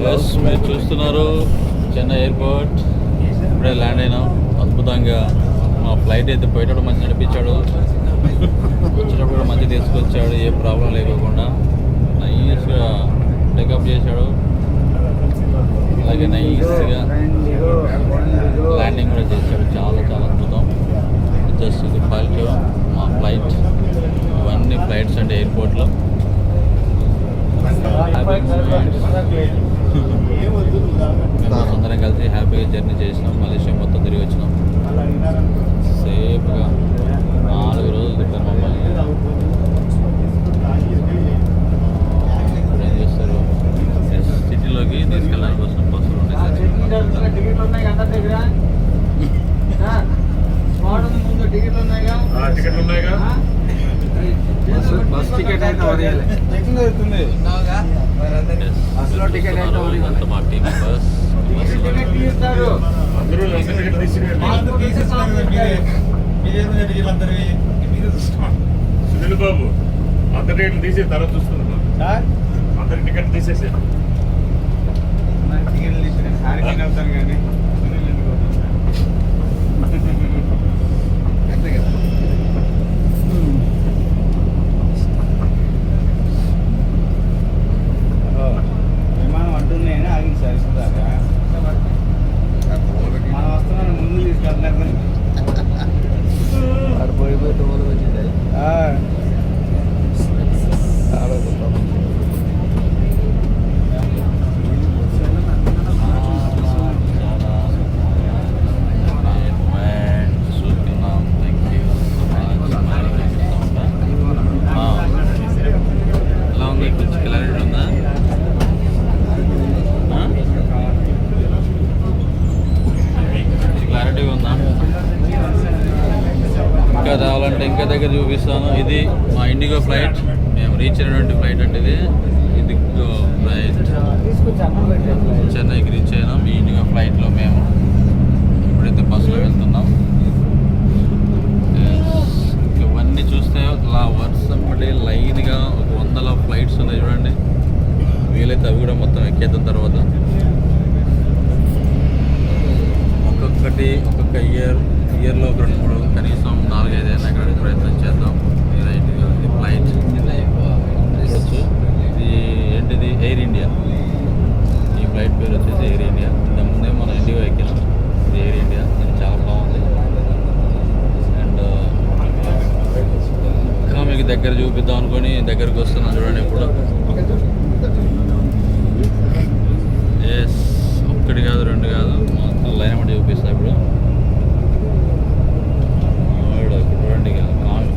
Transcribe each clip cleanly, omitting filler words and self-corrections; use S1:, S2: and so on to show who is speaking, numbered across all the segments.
S1: Yes మీరు చూస్తున్నారు Chennai airport. ఇప్పుడే ల్యాండ్ అయినాం. అద్భుతంగా మా ఫ్లైట్ అయితే పోయేటప్పుడు మంచి నడిపించాడు, వచ్చేటప్పుడు కూడా మంచి తీసుకొచ్చాడు, ఏ ప్రాబ్లం లేకోకుండా నైస్గా టేకప్ చేశాడు. అలాగే నైస్గా ల్యాండింగ్ కూడా చేశాడు. చాలా చాలా అద్భుతం. జస్ట్ ఇది మా ఫ్లైట్. ఇవన్నీ ఫ్లైట్స్ అంటే ఎయిర్పోర్ట్లో మేము అందరం కలిసి హ్యాపీగా జర్నీ చేసినాం. మలేషియా మొత్తం తిరిగి వచ్చినాం. సేఫ్గా 4 రోజులు తిప్పారు మమ్మల్ని. ఏం చేస్తారు, సిటీలోకి తీసుకెళ్ళడానికి కోసం బస్సులు
S2: ఉన్నాయిగా. బస్ టికెట్ అయితే
S1: అంత మా టీం బస్
S2: సునీల్ బాబు అందరి టికెట్లు తీసే తర్వాత చూస్తున్నాను. అందరి టికెట్ తీసేసే టికెట్లు తీసి సారికి అవుతాను కానీ విమానం అంటుంది ఆగింది సార్. ఇస్తుందాకా మనం వస్తున్నాను ముందు తీసుకెళ్తున్నారు.
S1: పోయిపోతే వచ్చింది. ఇంకా రావాలంటే ఇంకా దగ్గర చూపిస్తాను. ఇది మా ఇండిగో ఫ్లైట్. మేము రీచ్ అయినటువంటి ఫ్లైట్ అంటే ఇది ఫ్లైట్ చెన్నైకి రీచ్ అయినాం. ఈ ఇండిగో ఫ్లైట్లో మేము ఇప్పుడైతే బస్సులో వెళ్తున్నాం. ఇవన్నీ చూస్తే అలా వర్షం పడి లైన్గా ఒక 100 ఫ్లైట్స్ ఉన్నాయి చూడండి. వీలైతే అవి కూడా మొత్తం ఎక్కేద్దాం. తర్వాత ఒక్కొక్క ఇయర్లో ఒక 2-3 కనీసం 4-5 అయినా ఎక్కడానికి ప్రయత్నం చేద్దాం. రైట్గా ఇది ఫ్లైట్ చూడొచ్చు. ఇది ఏంటిది, ఎయిర్ ఇండియా. ఈ ఫ్లైట్ పేరు వచ్చేసి ఎయిర్ ఇండియా. ఇంతకుముందే మనం ఇండిగో ఎక్కినాం. ఇది ఎయిర్ ఇండియా. ఇది చాలా బాగుంది. అండ్ ఇంకా మీకు దగ్గర చూపిద్దాం అనుకొని దగ్గరకు వస్తున్నాను చూడండి. ఇప్పుడు ఎస్, 1 కాదు 2 కాదు, మొత్తం లైన్ అమ్మటి చూపిస్తాను. ఇప్పుడు చూడండి,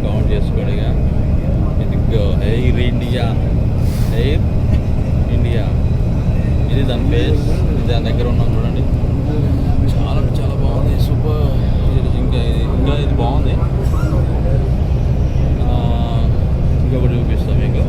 S1: కౌంట్ చేసుకోండి. ఇది ఎయిర్ ఇండియా. ఎయిర్ ఇండియా ఇది దాని ఫేస్. ఇది దాని దగ్గర ఉన్నాం చూడండి. చాలా చాలా బాగుంది. సూపర్. ఇంకా ఇది బాగుంది. ఇంకొకటి చూపిస్తాం మీకు.